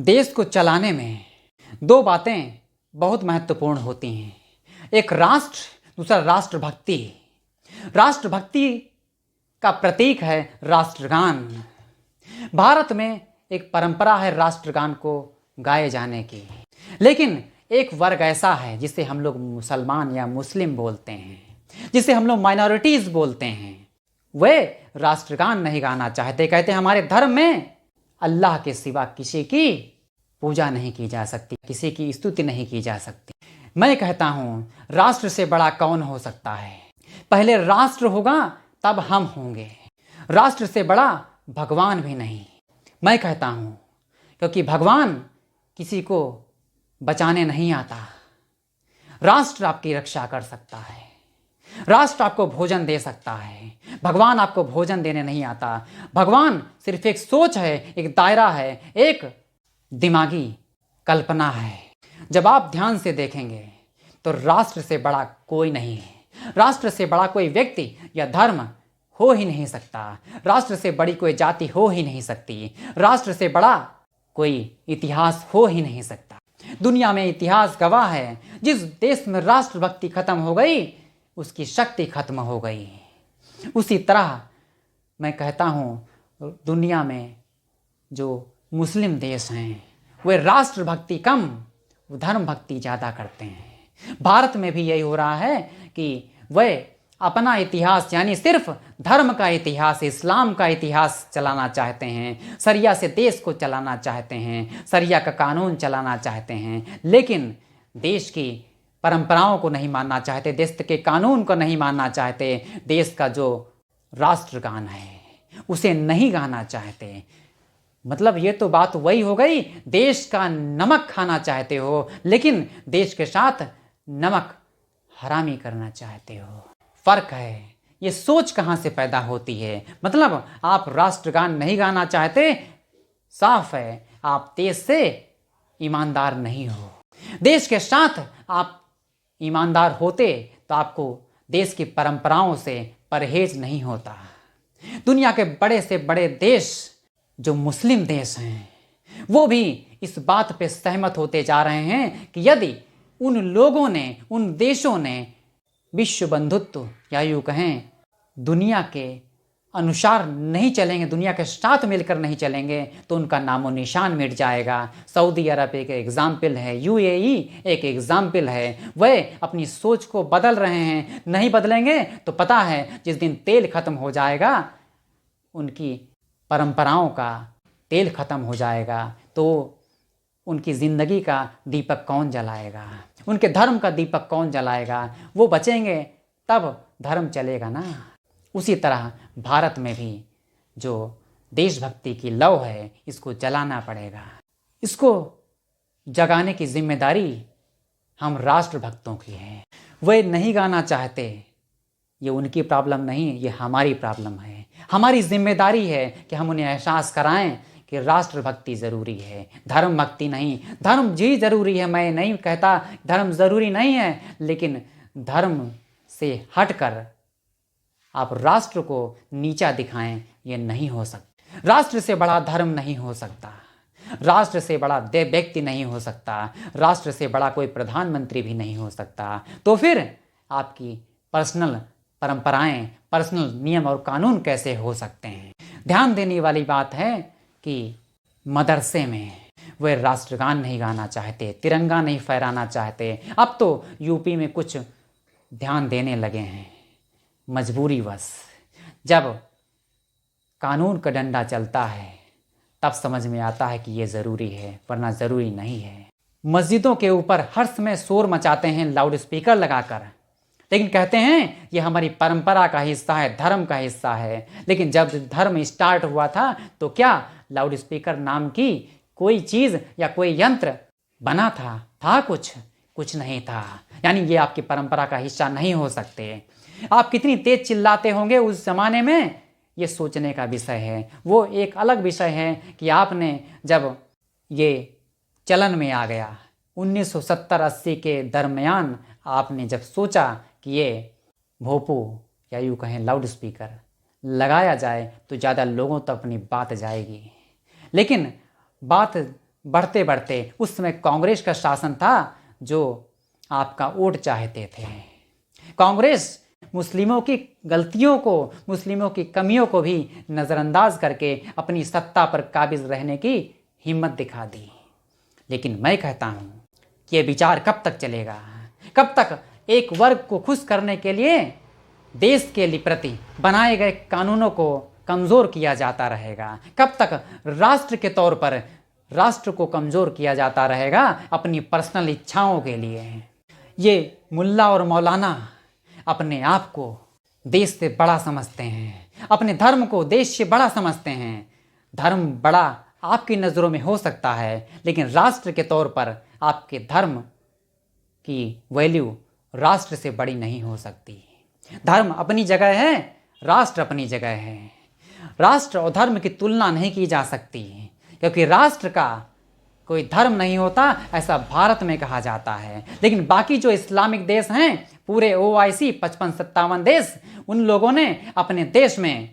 देश को चलाने में दो बातें बहुत महत्वपूर्ण होती हैं। एक राष्ट्र, दूसरा राष्ट्रभक्ति। राष्ट्रभक्ति का प्रतीक है राष्ट्रगान। भारत में एक परंपरा है राष्ट्रगान को गाए जाने की, लेकिन एक वर्ग ऐसा है जिसे हम लोग मुसलमान या मुस्लिम बोलते हैं, जिसे हम लोग माइनॉरिटीज बोलते हैं। वे राष्ट्रगान नहीं गाना चाहते। कहते हैं हमारे धर्म में अल्लाह के सिवा किसी की पूजा नहीं की जा सकती, किसी की स्तुति नहीं की जा सकती। मैं कहता हूँ राष्ट्र से बड़ा कौन हो सकता है? पहले राष्ट्र होगा तब हम होंगे। राष्ट्र से बड़ा भगवान भी नहीं, मैं कहता हूँ, क्योंकि भगवान किसी को बचाने नहीं आता। राष्ट्र आपकी रक्षा कर सकता है, राष्ट्र आपको भोजन दे सकता है। भगवान आपको भोजन देने नहीं आता। भगवान सिर्फ एक सोच है, एक दायरा है, एक दिमागी कल्पना है। जब आप ध्यान से देखेंगे तो राष्ट्र से बड़ा कोई नहीं है। राष्ट्र से बड़ा कोई व्यक्ति या धर्म हो ही नहीं सकता। राष्ट्र से बड़ी कोई जाति हो ही नहीं सकती। राष्ट्र से बड़ा कोई इतिहास हो ही नहीं सकता। दुनिया में इतिहास गवाह है, जिस देश में राष्ट्रभक्ति खत्म हो गई उसकी शक्ति खत्म हो गई। उसी तरह मैं कहता हूँ दुनिया में जो मुस्लिम देश हैं वे राष्ट्रभक्ति कम, धर्म भक्ति ज़्यादा करते हैं। भारत में भी यही हो रहा है कि वे अपना इतिहास यानी सिर्फ धर्म का इतिहास, इस्लाम का इतिहास चलाना चाहते हैं। शरिया से देश को चलाना चाहते हैं, शरिया का कानून चलाना चाहते हैं, लेकिन देश की परंपराओं को नहीं मानना चाहते, देश के कानून को नहीं मानना चाहते, देश का जो राष्ट्रगान है उसे नहीं गाना चाहते। मतलब ये तो बात वही हो गई, देश का नमक खाना चाहते हो लेकिन देश के साथ नमक हरामी करना चाहते हो। फर्क है। ये सोच कहाँ से पैदा होती है? मतलब आप राष्ट्रगान नहीं गाना चाहते, साफ है आप देश से ईमानदार नहीं हो। देश के साथ आप ईमानदार होते तो आपको देश की परंपराओं से परहेज नहीं होता। दुनिया के बड़े से बड़े देश जो मुस्लिम देश हैं वो भी इस बात पे सहमत होते जा रहे हैं कि यदि उन लोगों ने, उन देशों ने विश्व बंधुत्व या यूँ कहें दुनिया के अनुसार नहीं चलेंगे, दुनिया के साथ मिलकर नहीं चलेंगे तो उनका नामो निशान मिट जाएगा। सऊदी अरब एक एग्जाम्पल है, यूएई एक एग्जाम्पल है। वह अपनी सोच को बदल रहे हैं। नहीं बदलेंगे तो पता है जिस दिन तेल खत्म हो जाएगा, उनकी परंपराओं का तेल खत्म हो जाएगा, तो उनकी ज़िंदगी का दीपक कौन जलाएगा? उनके धर्म का दीपक कौन जलाएगा? वो बचेंगे तब धर्म चलेगा ना। उसी तरह भारत में भी जो देशभक्ति की लौ है इसको जलाना पड़ेगा। इसको जगाने की जिम्मेदारी हम राष्ट्रभक्तों की है। वे नहीं गाना चाहते, ये उनकी प्रॉब्लम नहीं, ये हमारी प्रॉब्लम है। हमारी जिम्मेदारी है कि हम उन्हें एहसास कराएं कि राष्ट्रभक्ति ज़रूरी है, धर्म भक्ति नहीं। धर्म जी ज़रूरी है, मैं नहीं कहता धर्म ज़रूरी नहीं है, लेकिन धर्म से हटकर आप राष्ट्र को नीचा दिखाएं, ये नहीं हो सकता। राष्ट्र से बड़ा धर्म नहीं हो सकता, राष्ट्र से बड़ा व्यक्ति नहीं हो सकता, राष्ट्र से बड़ा कोई प्रधानमंत्री भी नहीं हो सकता। तो फिर आपकी पर्सनल परंपराएं, पर्सनल नियम और कानून कैसे हो सकते हैं? ध्यान देने वाली बात है कि मदरसे में वे राष्ट्रगान नहीं गाना चाहते, तिरंगा नहीं फहराना चाहते। अब तो यूपी में कुछ ध्यान देने लगे हैं मजबूरीवश। जब कानून का डंडा चलता है तब समझ में आता है कि ये ज़रूरी है, वरना ज़रूरी नहीं है। मस्जिदों के ऊपर हर समय शोर मचाते हैं लाउड स्पीकर लगाकर, लेकिन कहते हैं ये हमारी परंपरा का हिस्सा है, धर्म का हिस्सा है। लेकिन जब धर्म स्टार्ट हुआ था तो क्या लाउड स्पीकर नाम की कोई चीज़ या कोई यंत्र बना था? कुछ नहीं था। यानी ये आपकी परंपरा का हिस्सा नहीं हो सकते। आप कितनी तेज चिल्लाते होंगे उस जमाने में, ये सोचने का विषय है। वो एक अलग विषय है कि आपने जब ये चलन में आ गया 1970-80 के दरमियान, आपने जब सोचा कि ये भोपू या यूँ कहें लाउड स्पीकर लगाया जाए तो ज़्यादा लोगों तक अपनी बात जाएगी। लेकिन बात बढ़ते बढ़ते उस समय कांग्रेस का शासन था जो आपका वोट चाहते थे। कांग्रेस मुस्लिमों की गलतियों को, मुस्लिमों की कमियों को भी नज़रअंदाज करके अपनी सत्ता पर काबिज रहने की हिम्मत दिखा दी। लेकिन मैं कहता हूँ कि ये विचार कब तक चलेगा? कब तक एक वर्ग को खुश करने के लिए देश के प्रति बनाए गए कानूनों को कमज़ोर किया जाता रहेगा? कब तक राष्ट्र के तौर पर राष्ट्र को कमज़ोर किया जाता रहेगा अपनी पर्सनल इच्छाओं के लिए? ये मुल्ला और मौलाना अपने आप को देश से बड़ा समझते हैं, अपने धर्म को देश से बड़ा समझते हैं। धर्म बड़ा आपकी नज़रों में हो सकता है, लेकिन राष्ट्र के तौर पर आपके धर्म की वैल्यू राष्ट्र से बड़ी नहीं हो सकती। धर्म अपनी जगह है, राष्ट्र अपनी जगह है। राष्ट्र और धर्म की तुलना नहीं की जा सकती, क्योंकि राष्ट्र का कोई धर्म नहीं होता, ऐसा भारत में कहा जाता है। लेकिन बाकी जो इस्लामिक देश हैं, पूरे OIC 55-57 देश, उन लोगों ने अपने देश में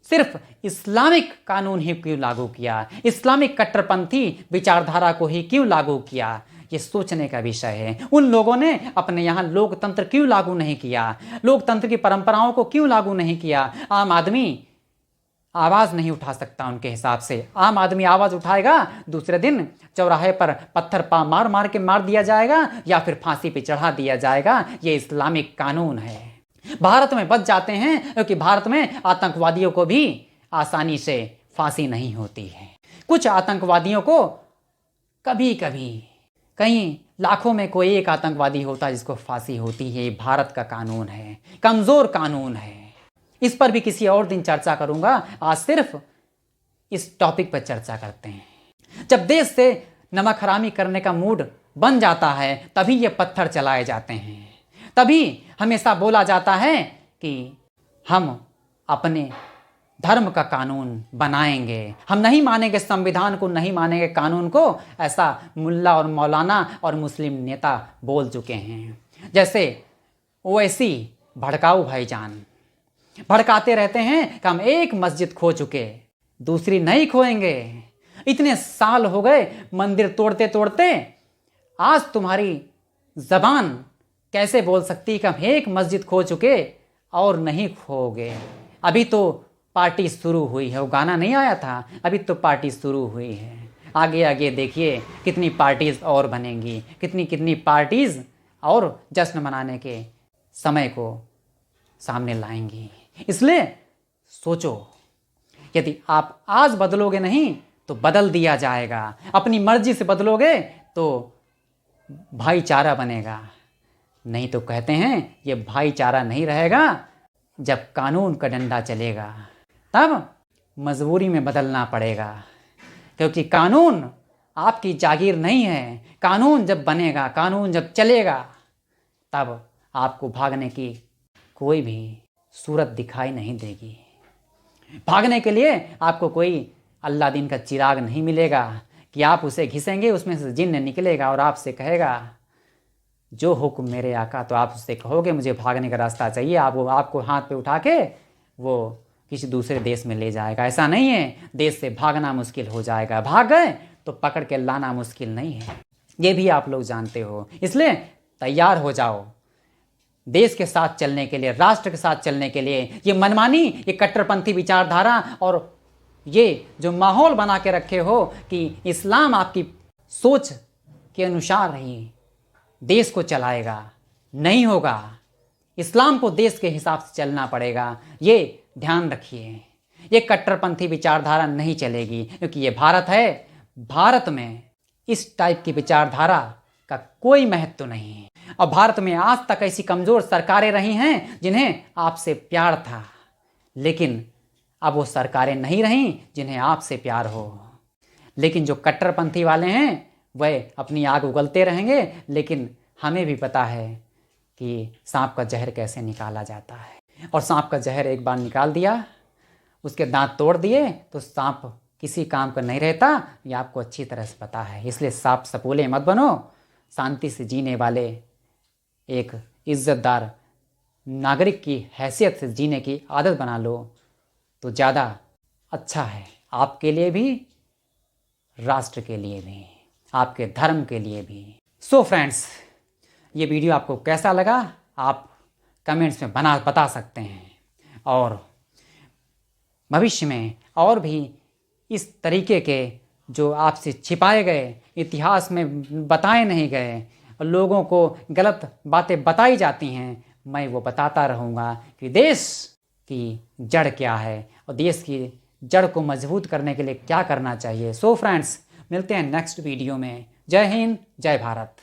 सिर्फ इस्लामिक कानून ही क्यों लागू किया, इस्लामिक कट्टरपंथी विचारधारा को ही क्यों लागू किया, ये सोचने का विषय है। उन लोगों ने अपने यहाँ लोकतंत्र क्यों लागू नहीं किया, लोकतंत्र की परंपराओं को क्यों लागू नहीं किया? आम आदमी आवाज़ नहीं उठा सकता उनके हिसाब से। आम आदमी आवाज़ उठाएगा, दूसरे दिन चौराहे पर पत्थर मार मार के मार दिया जाएगा या फिर फांसी पे चढ़ा दिया जाएगा। ये इस्लामिक कानून है। भारत में बच जाते हैं क्योंकि भारत में आतंकवादियों को भी आसानी से फांसी नहीं होती है। कुछ आतंकवादियों को कभी कभी, कहीं लाखों में कोई एक आतंकवादी होता है जिसको फांसी होती है। ये भारत का कानून है, कमज़ोर कानून है। इस पर भी किसी और दिन चर्चा करूंगा। आज सिर्फ इस टॉपिक पर चर्चा करते हैं। जब देश से नमक हरामी करने का मूड बन जाता है, तभी ये पत्थर चलाए जाते हैं। तभी हमेशा बोला जाता है कि हम अपने धर्म का कानून बनाएंगे, हम नहीं मानेंगे संविधान को, नहीं मानेंगे कानून को। ऐसा मुल्ला और मौलाना और मुस्लिम नेता बोल चुके हैं। जैसे OIC भड़काऊ भाईजान भड़काते रहते हैं कि हम एक मस्जिद खो चुके, दूसरी नहीं खोएंगे। इतने साल हो गए मंदिर तोड़ते तोड़ते, आज तुम्हारी जबान कैसे बोल सकती है कि हम एक मस्जिद खो चुके और नहीं खोओगे? अभी तो पार्टी शुरू हुई है। वो गाना नहीं आया था, अभी तो पार्टी शुरू हुई है। आगे आगे देखिए कितनी पार्टीज और बनेंगी, कितनी कितनी पार्टीज और जश्न मनाने के समय को सामने लाएंगी। इसलिए सोचो, यदि आप आज बदलोगे नहीं तो बदल दिया जाएगा। अपनी मर्जी से बदलोगे तो भाईचारा बनेगा, नहीं तो कहते हैं ये भाईचारा नहीं रहेगा। जब कानून का डंडा चलेगा तब मजबूरी में बदलना पड़ेगा, क्योंकि कानून आपकी जागीर नहीं है। कानून जब बनेगा, कानून जब चलेगा, तब आपको भागने की कोई भी सूरत दिखाई नहीं देगी। भागने के लिए आपको कोई अल्लादीन का चिराग नहीं मिलेगा कि आप उसे घिसेंगे, उसमें से जिन्न निकलेगा और आपसे कहेगा जो हुक्म मेरे आका। तो आप उससे कहोगे मुझे भागने का रास्ता चाहिए, आप वो आपको हाथ पे उठा के वो किसी दूसरे देश में ले जाएगा। ऐसा नहीं है, देश से भागना मुश्किल हो जाएगा। भाग गए तो पकड़ के लाना मुश्किल नहीं है, ये भी आप लोग जानते हो। इसलिए तैयार हो जाओ देश के साथ चलने के लिए, राष्ट्र के साथ चलने के लिए। ये मनमानी, ये कट्टरपंथी विचारधारा और ये जो माहौल बना के रखे हो कि इस्लाम आपकी सोच के अनुसार ही देश को चलाएगा, नहीं होगा। इस्लाम को देश के हिसाब से चलना पड़ेगा, ये ध्यान रखिए। ये कट्टरपंथी विचारधारा नहीं चलेगी, क्योंकि ये भारत है। भारत में इस टाइप की विचारधारा का कोई महत्व नहीं है। और भारत में आज तक ऐसी कमज़ोर सरकारें रही हैं जिन्हें आपसे प्यार था, लेकिन अब वो सरकारें नहीं रहीं जिन्हें आपसे प्यार हो। लेकिन जो कट्टरपंथी वाले हैं वह अपनी आग उगलते रहेंगे, लेकिन हमें भी पता है कि सांप का जहर कैसे निकाला जाता है। और सांप का जहर एक बार निकाल दिया, उसके दांत तोड़ दिए तो सांप किसी काम का नहीं रहता, ये आपको अच्छी तरह से पता है। इसलिए सांप सपूले मत बनो, शांति से जीने वाले एक इज्जतदार नागरिक की हैसियत से जीने की आदत बना लो, तो ज़्यादा अच्छा है आपके लिए भी, राष्ट्र के लिए भी, आपके धर्म के लिए भी। सो फ्रेंड्स, ये वीडियो आपको कैसा लगा आप कमेंट्स में बता सकते हैं, और भविष्य में और भी इस तरीके के जो आपसे छिपाए गए, इतिहास में बताए नहीं गए, लोगों को गलत बातें बताई जाती हैं, मैं वो बताता रहूँगा कि देश की जड़ क्या है और देश की जड़ को मजबूत करने के लिए क्या करना चाहिए। सो फ्रेंड्स, मिलते हैं नेक्स्ट वीडियो में। जय हिंद, जय भारत।